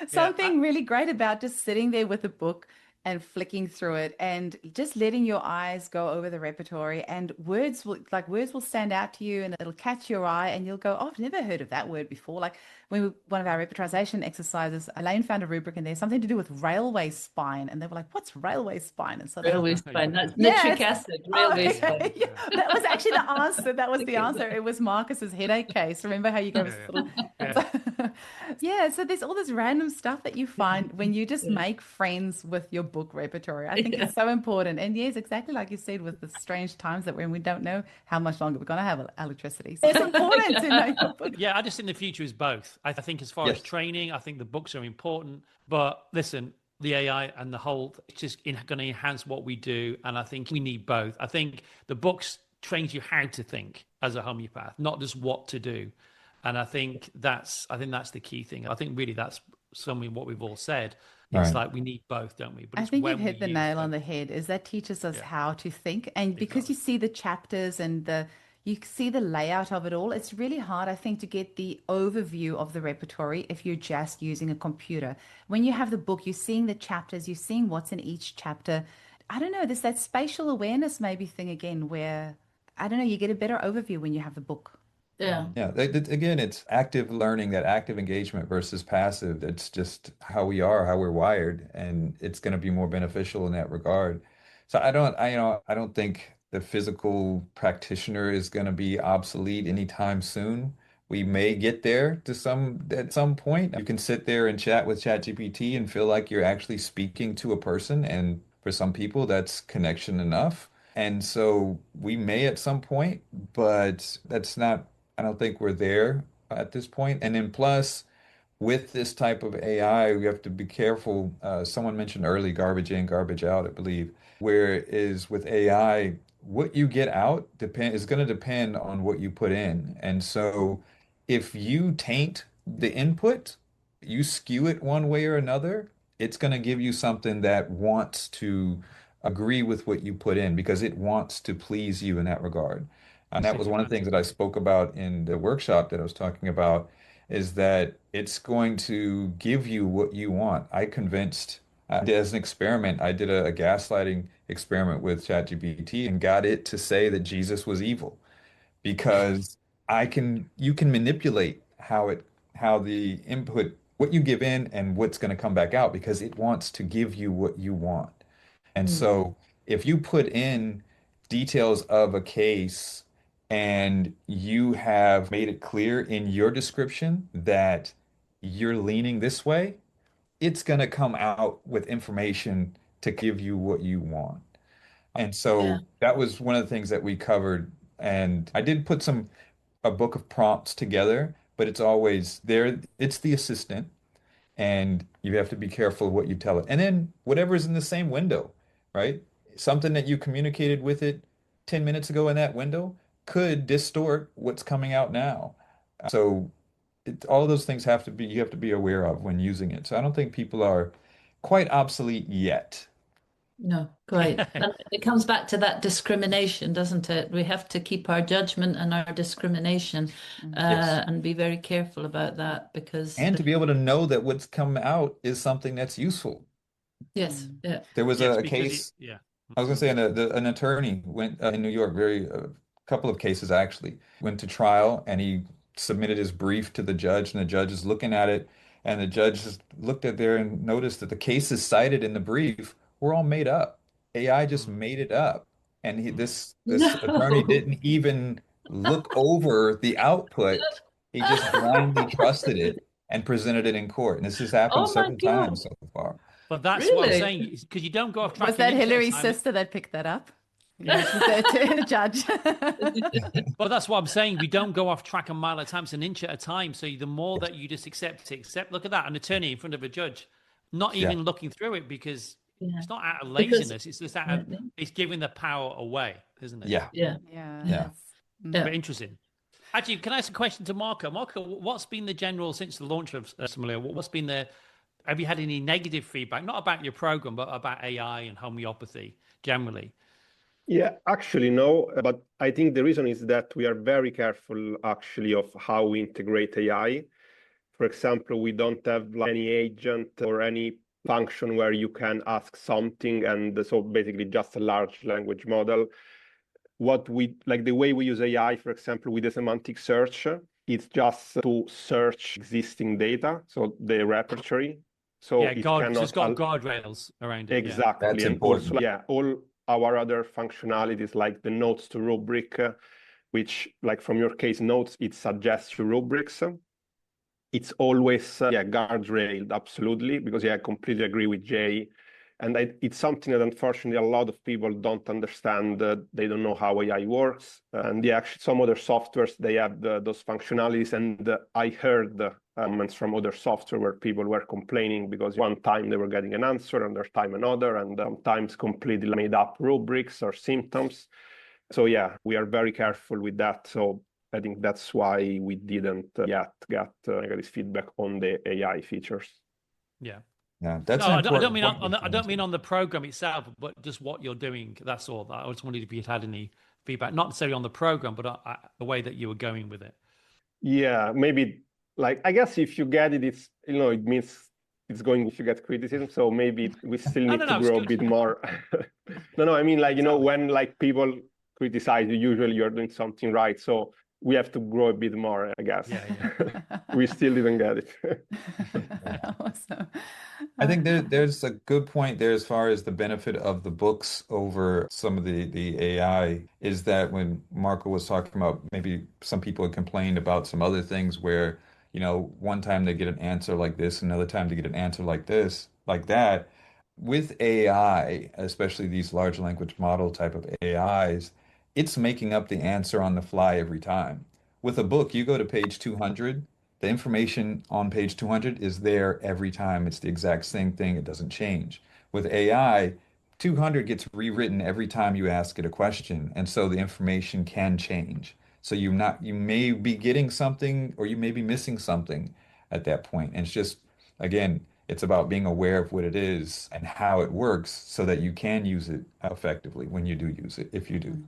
something really great about just sitting there with a book and flicking through it and just letting your eyes go over the repertory, and words will stand out to you and it'll catch your eye and you'll go, oh, I've never heard of that word before. Like one of our repertorization exercises, Elaine found a rubric in there, something to do with railway spine. And they were like, what's railway spine? And so Railway spine, that's nitric acid, railway spine. Yeah, that was actually the answer. That was the answer. It was Marcus's headache case. Remember how you gave us yeah, so there's all this random stuff that you find when you just make friends with your book repertory. I think it's so important. And yes, exactly like you said, with the strange times that we're in, we don't know how much longer we're going to have electricity. So it's important to know your book. Yeah, I just think the future is both. I think as far as training, I think the books are important. But listen, the AI and the whole, it's just going to enhance what we do. And I think we need both. I think the books trains you how to think as a homeopath, not just what to do. And I think that's the key thing. I think really that's something what we've all said. It's like we need both, don't we? But I think you've hit the nail on the head, is that teaches us how to think. And because you see the chapters and you see the layout of it all, it's really hard, I think, to get the overview of the repertory if you're just using a computer. When you have the book, you're seeing the chapters, you're seeing what's in each chapter. I don't know, there's that spatial awareness maybe thing again where, I don't know, you get a better overview when you have the book. Yeah. Again, it's active learning, that active engagement versus passive. It's just how we are, how we're wired, and it's going to be more beneficial in that regard. So I don't think the physical practitioner is going to be obsolete anytime soon. We may get there at some point. You can sit there and chat with ChatGPT and feel like you're actually speaking to a person, and for some people, that's connection enough. And so we may at some point, but I don't think we're there at this point. And then plus, with this type of AI, we have to be careful. Someone mentioned early garbage in, garbage out, I believe. Whereas with AI, what you get out is going to depend on what you put in. And so if you taint the input, you skew it one way or another, it's going to give you something that wants to agree with what you put in because it wants to please you in that regard. And that was one of the things that I spoke about in the workshop that I was talking about, is that it's going to give you what you want. As an experiment, I did a gaslighting experiment with ChatGPT and got it to say that Jesus was evil because you can manipulate how the input, what you give in and what's going to come back out because it wants to give you what you want. And so if you put in details of a case and you have made it clear in your description that you're leaning this way, it's going to come out with information to give you what you want. And so that was one of the things that we covered. And I did put a book of prompts together, but it's always there. It's the assistant, and you have to be careful of what you tell it. And then whatever's in the same window, right? Something that you communicated with it 10 minutes ago in that window could distort what's coming out now. So all those things you have to be aware of when using it. So I don't think people are quite obsolete yet. No, quite. And it comes back to that discrimination, doesn't it? We have to keep our judgment and our discrimination and be very careful about that and to be able to know that what's come out is something that's useful. Yes, yeah. There was a case. I was going to say an attorney went in New York, a couple of cases actually, went to trial and he submitted his brief to the judge and the judge is looking at it and the judge just looked at there and noticed that the cases cited in the brief were all made up. AI just made it up. And this attorney didn't even look over the output. He just blindly trusted it and presented it in court. And this has happened several times so far. But that's what I'm saying, because you don't go off track. Was that Hilary's sister that picked that up? Yeah, she's there to judge. But that's what I'm saying. We don't go off track a mile at a time. It's an inch at a time. So the more that you just accept, look at that, an attorney in front of a judge, not even looking through it because it's not out of laziness. It's just out of, it's giving the power away, isn't it? Yeah. Very interesting. Actually, can I ask a question to Marco? Marco, what's been the general, since the launch of Sommelier, have you had any negative feedback, not about your program, but about AI and homeopathy generally? Yeah, actually, no. But I think the reason is that we are very careful, actually, of how we integrate AI. For example, we don't have any agent or any function where you can ask something, and so basically just a large language model. What we like, the way we use AI, for example, with the semantic search, it's just to search existing data, so the repertory. So Yeah, it just got cannot guardrails around it. exactly, That's and important. also all our other functionalities like the notes to rubric, which, like from your case notes, it suggests you rubrics. It's always guardrailed, absolutely, because I completely agree with Jay. And it's something that unfortunately a lot of people don't understand. They don't know how AI works. And actually some other softwares, they have those functionalities. And I heard comments from other software where people were complaining because one time they were getting an answer, another time another, and sometimes completely made up rubrics or symptoms. So yeah, we are very careful with that. So I think that's why we didn't yet get negative feedback on the AI features. Yeah. Yeah, that's No, an I don't important mean point. I don't mean on the program itself, but just what you're doing. That's all. I just wondered if you had any feedback, not necessarily on the program, but the way that you were going with it. Yeah, maybe, like, I guess if you get it, it's, it means it's going, if you get criticism. So maybe we still need to grow a bit more. No, I mean, like, when like people criticize you, usually you're doing something right. So we have to grow a bit more, I guess. Yeah. We still didn't get it. Awesome. I think there's a good point there as far as the benefit of the books over some of the AI is that when Marco was talking about maybe some people had complained about some other things where, one time they get an answer like this, another time they get an answer like this, like that. With AI, especially these large language model type of AIs, it's making up the answer on the fly every time. With a book, you go to page 200. The information on page 200 is there every time. It's the exact same thing. It doesn't change. With AI, 200 gets rewritten every time you ask it a question, and so the information can change. So you may be getting something or you may be missing something at that point. And it's just, again, it's about being aware of what it is and how it works so that you can use it effectively when you do use it, if you do.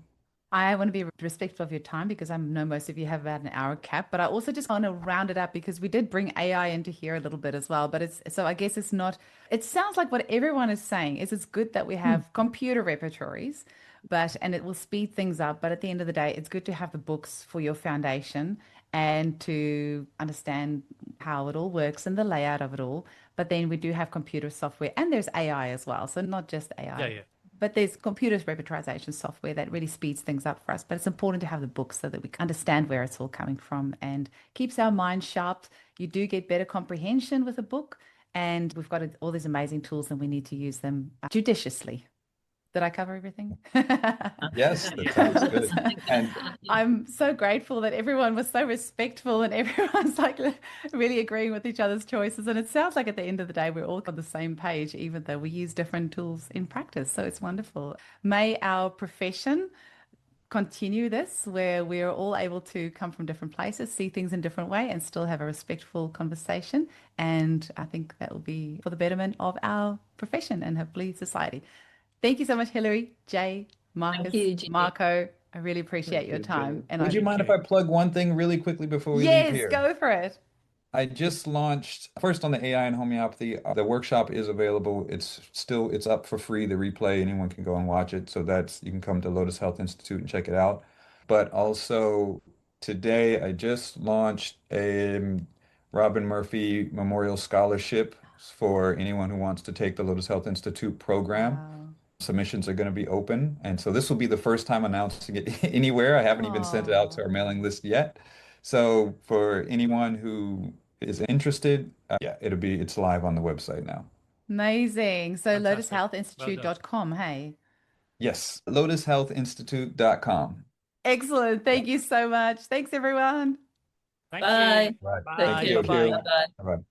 I want to be respectful of your time because I know most of you have about an hour cap, but I also just want to round it up because we did bring AI into here a little bit as well. But I guess it's not, it sounds like what everyone is saying is it's good that we have computer repertories, and it will speed things up. But at the end of the day, it's good to have the books for your foundation and to understand how it all works and the layout of it all. But then we do have computer software and there's AI as well. So not just AI. Yeah. But there's computer repertorization software that really speeds things up for us. But it's important to have the book so that we can understand where it's all coming from and keeps our mind sharp. You do get better comprehension with a book. And we've got all these amazing tools and we need to use them judiciously. Did I cover everything? Yes, that sounds good. And I'm so grateful that everyone was so respectful and everyone's like really agreeing with each other's choices. And it sounds like at the end of the day, we're all on the same page, even though we use different tools in practice. So it's wonderful. May our profession continue this where we're all able to come from different places, see things in a different way and still have a respectful conversation. And I think that will be for the betterment of our profession and hopefully society. Thank you so much, Hilery, Jay, Marcus, Marco. I really appreciate your time. And would you mind if I plug one thing really quickly before we leave here? Yes, go for it. I just launched first on the AI and homeopathy. The workshop is available. It's up for free, the replay. Anyone can go and watch it. So you can come to Lotus Health Institute and check it out. But also today I just launched a Robin Murphy Memorial Scholarship for anyone who wants to take the Lotus Health Institute program. Wow. Submissions are going to be open. And so this will be the first time announcing it anywhere. I haven't even sent it out to our mailing list yet. So for anyone who is interested, it's live on the website now. Amazing. So Fantastic. lotushealthinstitute.com, hey? Yes, lotushealthinstitute.com. Excellent. Thank you so much. Thanks, everyone. Thank Bye. you. Right. Bye. Thank you. Bye-bye. Bye-bye. Bye-bye.